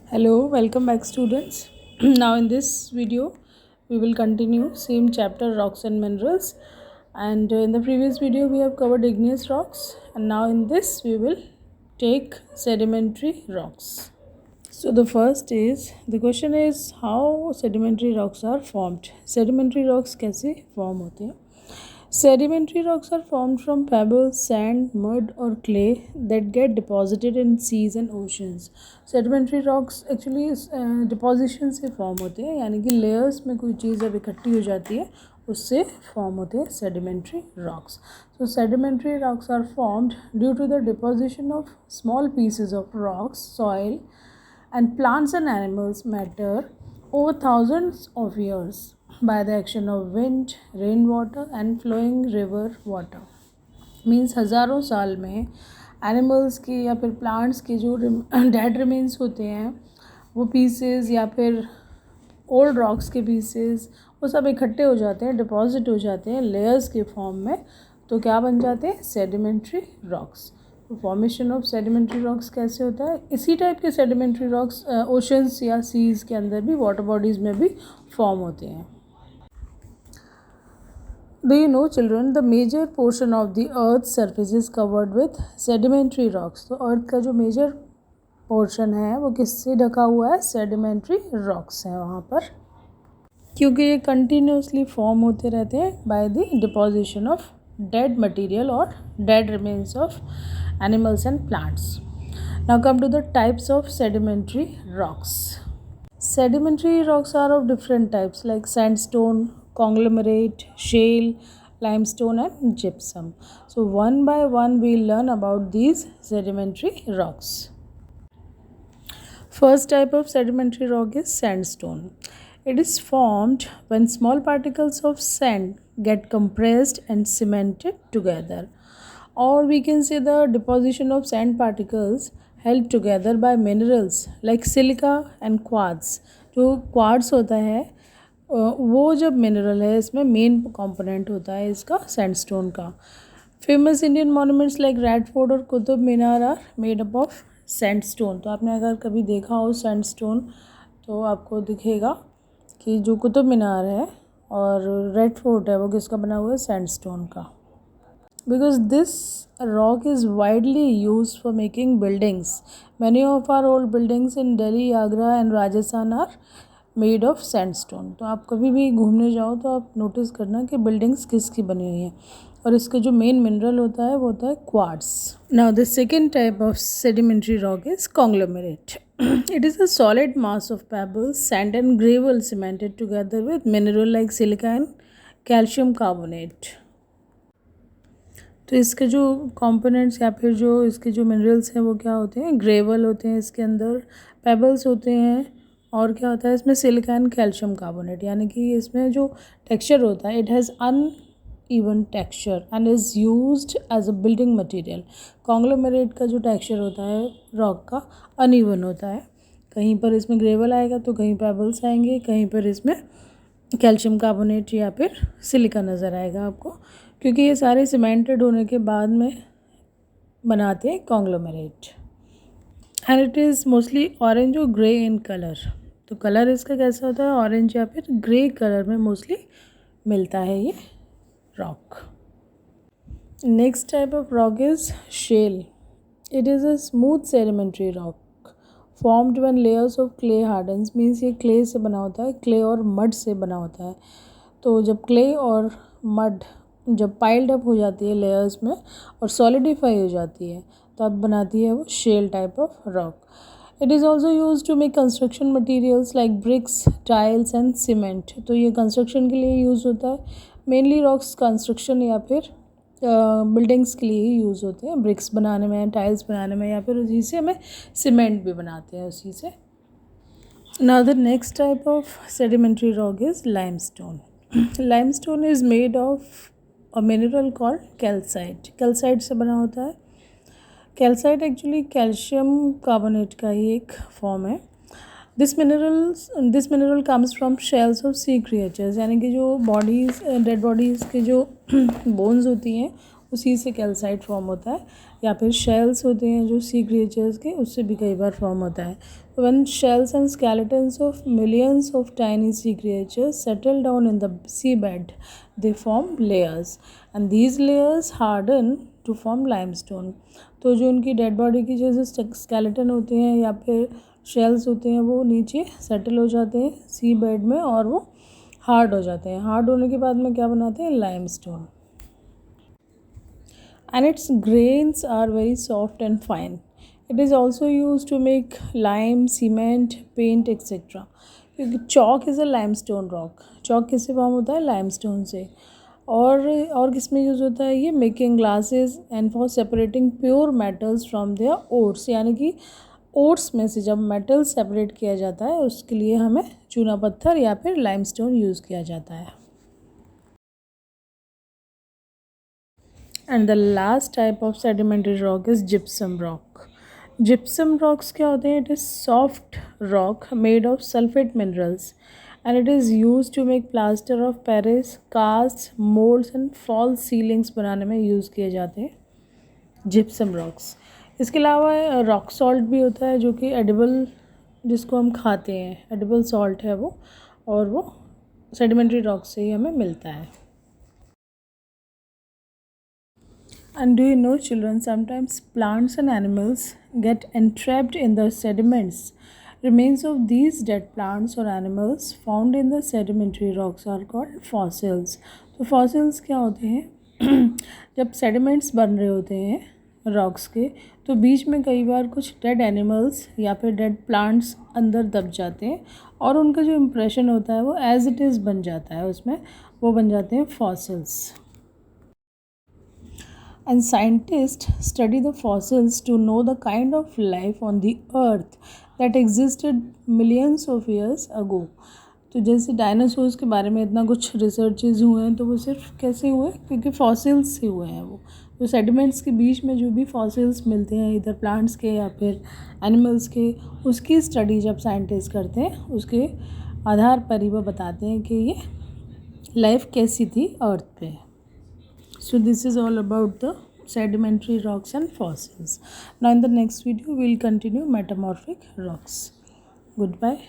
Hello, welcome back students. Now in this video we will continue same chapter rocks and minerals, and in the previous video we have covered igneous rocks, and now in this we will take sedimentary rocks. So the first is, the question is how sedimentary rocks are formed. Sedimentary rocks कैसे form होते हैं? Sedimentary rocks are formed from pebbles, sand, mud or clay that get deposited in seas and oceans. Sedimentary rocks actually deposition से form होते हैं, यानी कि layers में कोई चीज़ जब इकट्ठी हो जाती है उससे form होते हैं sedimentary rocks. So sedimentary rocks are formed due to the deposition of small pieces of rocks, soil and plants and animals matter over thousands of years by the action of wind, rainwater and flowing river water. Means हज़ारों साल में animals के या फिर plants के जो dead remains होते हैं वो पीसेस या फिर ओल्ड रॉक्स के पीसेस वो सब इकट्ठे हो जाते हैं, डिपॉजिट हो जाते हैं लेयर्स के फॉर्म में, तो क्या बन जाते हैं? Sedimentary rocks. Formation of sedimentary rocks कैसे होता है? इसी टाइप के सेडिमेंट्री रॉक्स ओशंस या सीज के अंदर भी, वाटर बॉडीज़ में भी फॉर्म होते हैं. Do you know children, the major portion of the earth's surface is covered with sedimentary rocks. तो अर्थ का जो मेजर पोर्शन है वो किससे ढका हुआ है? सेडिमेंट्री रॉक्स हैं वहाँ पर, क्योंकि ये कंटिन्यूसली फॉर्म होते रहते हैं by the deposition of dead material और dead remains of animals and plants. Now come to the types of sedimentary rocks. Sedimentary rocks are of different types like sandstone, conglomerate, shale, limestone and gypsum. So one by one we'll learn about these sedimentary rocks. First type of sedimentary rock is sandstone. It is formed when small particles of sand get compressed and cemented together. Or we can say the deposition of sand particles held together by minerals like silica and quartz. जो quartz होता है वो जब mineral है इसमें main component होता है इसका सैंडस्टोन का. Famous Indian monuments like Red Fort और Qutub Minar are made up of sandstone. तो आपने अगर कभी देखा हो सैंडस्टोन तो आपको दिखेगा कि जो कुतुब मीनार है और रेड फोर्ट है वो किसका बना हुआ है? सैंडस्टोन का. Because this rock is widely used for making buildings. Many of our old buildings in Delhi, Agra and Rajasthan are made of sandstone. तो आप कभी भी घूमने जाओ तो आप नोटिस करना कि बिल्डिंग्स किसकी बनी हुई हैं, और इसका जो मेन मिनरल होता है वो होता है quartz. Now the second type of sedimentary rock is conglomerate. It is a solid mass of pebbles, sand and gravel cemented together with mineral like silica and calcium carbonate. तो इसके जो components या फिर जो इसके जो मिनरल्स हैं वो क्या होते हैं? ग्रेवल होते हैं, इसके अंदर पेबल्स होते हैं, और क्या होता है इसमें? Silica and calcium carbonate. यानी कि इसमें जो टेक्सचर होता है it has uneven texture and is used as a building material. Conglomerate का जो टेक्सचर होता है रॉक का अनइवन होता है. कहीं पर इसमें ग्रेवल आएगा तो कहीं पेबल्स आएंगे, कहीं पर इसमें कैल्शियम कार्बोनेट या फिर सिलिका नज़र आएगा आपको, क्योंकि ये सारे सीमेंटेड होने के बाद में बनाते हैं conglomerate. And it is mostly orange और ग्रे इन कलर. तो कलर इसका कैसा होता है? ऑरेंज या फिर ग्रे कलर में मोस्टली मिलता है ये rock. Next type of rock is shale. It is a smooth sedimentary rock formed when layers of clay hardens. Means ये क्ले से बना होता है, क्ले और मड से बना होता है. तो जब क्ले और मड जब पाइल्ड अप हो जाती है लेयर्स में और सॉलिडिफाई हो जाती है तब बनाती है वो shale type of rock. It is also use to make construction materials like bricks, tiles and cement. तो ये कंस्ट्रक्शन के लिए यूज़ होता है. मेनली रॉक्स कंस्ट्रक्शन या फिर बिल्डिंग्स के लिए ही यूज़ होते हैं, ब्रिक्स बनाने में, टाइल्स बनाने में, या फिर उसी से हमें सीमेंट भी बनाते हैं उसी से. Now the next type of sedimentary rock is limestone. Limestone is made of a mineral called calcite. Calcite से बना होता है. कैल्साइट एक्चुअली कैल्शियम कार्बोनेट का ही एक फॉर्म है. This mineral comes from shells of sea creatures. यानी कि जो बॉडीज़, डेड बॉडीज़ के जो बोन्स होती हैं उसी से कैल्साइट फॉर्म होता है, या फिर शेल्स होते हैं जो सी क्रिएचर्स के, उससे भी कई बार फॉर्म होता है. when shells and skeletons of millions of tiny sea creatures settle down in the seabed, they form layers, and these layers harden to form limestone. तो जो उनकी डेड बॉडी की जैसे स्केलेटन होते हैं या फिर शेल्स होते हैं वो नीचे सेटल हो जाते हैं सी बेड में और वो हार्ड हो जाते हैं. हार्ड होने के बाद में क्या बनाते हैं? Limestone. And its grains are very soft and fine. It is also used to make lime, cement, paint, etc. क्योंकि चौक इज़ अ लाइमस्टोन रॉक. चौक किससे फॉर्म होता है? लाइमस्टोन से. और किस में यूज़ होता है ये? Making glasses and for separating pure metals from their ores. यानी कि ओर्स में से जब मेटल सेपरेट किया जाता है उसके लिए हमें चूना पत्थर या फिर लाइमस्टोन यूज़ किया जाता है. And the last type of sedimentary rock is gypsum rock. Gypsum rocks क्या होते हैं? It is soft rock made of sulfate minerals and it is used to make plaster of Paris, casts, molds and false ceilings बनाने में use किए जाते हैं gypsum rocks. इसके अलावा रॉक सॉल्ट भी होता है जो कि एडिबल, जिसको हम खाते हैं, एडिबल सॉल्ट है वो, और वो सेडिमेंट्री रॉक से ही हमें मिलता है. And do you know, children, sometimes plants and animals get entrapped in the sediments. Remains of these dead plants or animals found in the sedimentary rocks are called fossils. तो fossils क्या होते हैं? जब sediments बन रहे होते हैं rocks के, तो बीच में कई बार कुछ dead animals या फिर dead plants अंदर दब जाते हैं और उनका जो impression होता है वो as it is बन जाता है उसमें, वो बन जाते हैं fossils. And scientists study the fossils to know the kind of life on the earth that existed millions of years ago. तो जैसे डायनासोर्स के बारे में इतना कुछ रिसर्चेज हुए हैं तो वो सिर्फ कैसे हुए? क्योंकि फॉसिल्स से हुए हैं वो. तो सेडिमेंट्स के बीच में जो भी फॉसिल्स मिलते हैं इधर प्लांट्स के या फिर एनिमल्स के, उसकी स्टडी जब साइंटिस्ट करते हैं उसके आधार पर ही वो बताते हैं कि ये लाइफ कैसी थी अर्थ पे. So this is all about the sedimentary rocks and fossils. Now in the next video we will continue metamorphic rocks. Goodbye.